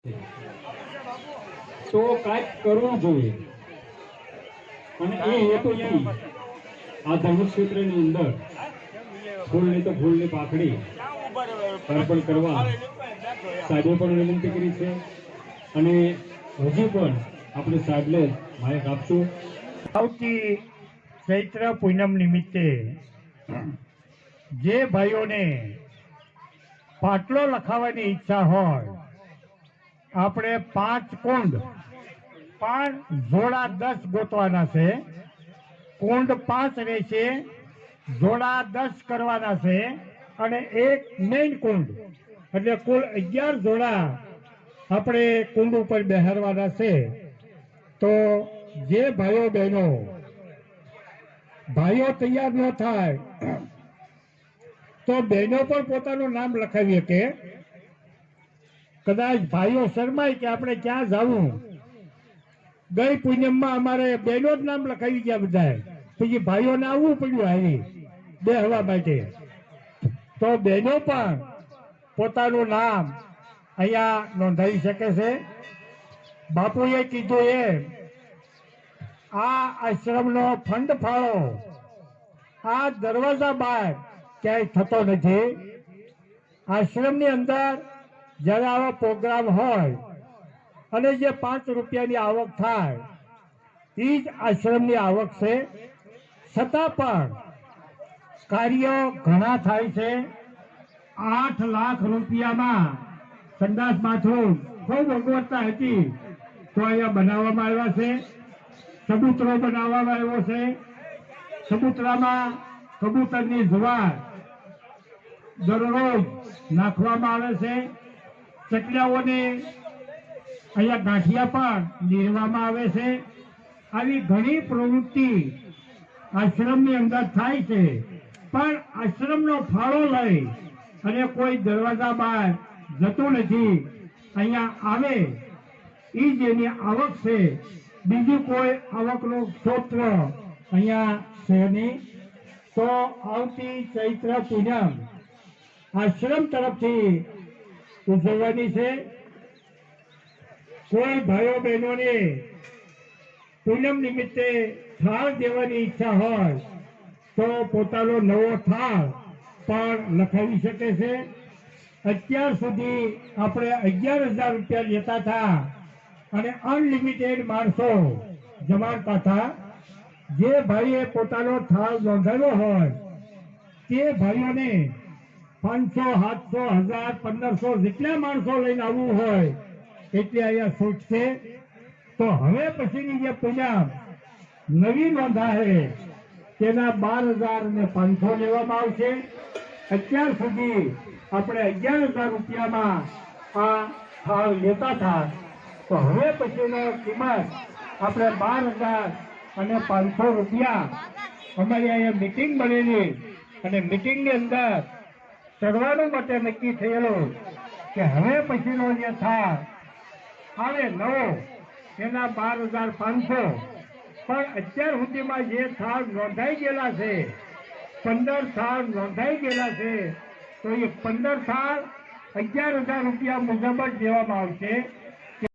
તો કાંઈક કરવું જોઈએ અને એ હેતુથી આ ધર્મક્ષેત્રની અંદર ફૂલની તો ફૂલની પાખડી અર્પણ કરવા સાહેબે પણ વિનંતી કરી છે અને હજી પણ આપણે સાહેબને માયક આપશું. આવતી ચૈત્ર પૂનમ નિમિત્તે જે ભાઈઓને પાટલો લખાવવાની ઈચ્છા હોય, આપણે 5 કુંડ 5 જોડા 10 ગોતવાના છે. કુંડ 5 રહેશે, જોડા 10 કરવાના છે અને એક મેઇન કુંડ એટલે કુલ 11 જોડા આપણે કુંડ ઉપર બેહારવાના છે. તો જે ભાઈઓ તૈયાર ન થાય તો બહેનો પણ પોતાનું નામ લખાવી શકે. કદાચ ભાઈઓ શરમાય કે આપણે ક્યાં જવું, ગઈ પૂનમમાં અમારે બહેનો જ નામ લખાવી ગયા બધા, પછી ભાઈઓને આવવું પડ્યું આવી બેહવા માટે. તો બહેનો પણ પોતાનું નામ અહીંયા નોંધાવી શકે છે. બાપુએ કીધું એમ આ આશ્રમનો ફંડ ફાળો આ દરવાજા બહાર ક્યાંય થતો નથી. આશ્રમની અંદર જ્યારે આવા પ્રોગ્રામ હોય અને જે 5 રૂપિયાની આવક થાય એ જ આશ્રમની આવક છે. છતાં પણ કાર્યો ઘણા થાય છે. 8 લાખ રૂપિયામાં સંડાસ બાથરૂમ ખૂબ અગવડતા હતી તો અહીંયા બનાવવામાં આવ્યા છે. ચબૂતરો બનાવવામાં આવ્યો છે. ચબૂતરામાં કબૂતરની જુવાર દરરોજ નાખવામાં આવે છે. ચકલાઓને અહીંયા ગાંઠિયા પણ નીરવામાં આવે છે. આવી ઘણી પ્રવૃત્તિ આશ્રમની અંદર થાય છે. પણ આશ્રમનો ફાળો લઈ અને કોઈ દરવાજા બહાર જતું નથી, અહીંયા આવે એ જ એની આવક છે. બીજું કોઈ આવકનું સ્ત્રોત અહીંયા છે નહીં. તો આવતી ચૈત્ર પૂનમ આશ્રમ તરફથી ઉજવવાની છે. કોઈ ભાઈઓ બહેનોને પૂનમ નિમિત્તે થાળ દેવાની ઈચ્છા હોય તો પોતાનો નવો થાળ પણ લખાવી શકે છે. અત્યાર સુધી આપણે 11,000 રૂપિયા લેતા હતા અને અનલિમિટેડ માણસો જમાડતા હતા. જે ભાઈએ પોતાનો થાળ નોંધાવ્યો હોય તે ભાઈઓને 500, 700, 1000, 1500 જેટલા માણસો લઈને આવવું હોય એટલે અહીંયા છૂટ છે. તો હવે પછીની જે પૂનમ નવી નોંધાશે તેના 12,500 લેવામાં આવશે. અત્યાર સુધી આપણે 11,000 રૂપિયામાં આ થાળ લેતા હતા, તો હવે પછીનો કિંમત આપણે 12,500 રૂપિયા અમારી અહીંયા મીટિંગ બનેલી અને મીટિંગની અંદર ચડવાનું માટે નક્કી થયેલું કે હવે પછીનો જે થાળ આવે નવો એના 12,500. પણ અત્યાર સુધીમાં જે થાળ નોંધાઈ ગયેલા છે 15 થાળ નોંધાઈ ગયેલા છે તો એ 15 થાળ 11,000 રૂપિયા મુજબ જ દેવામાં આવશે.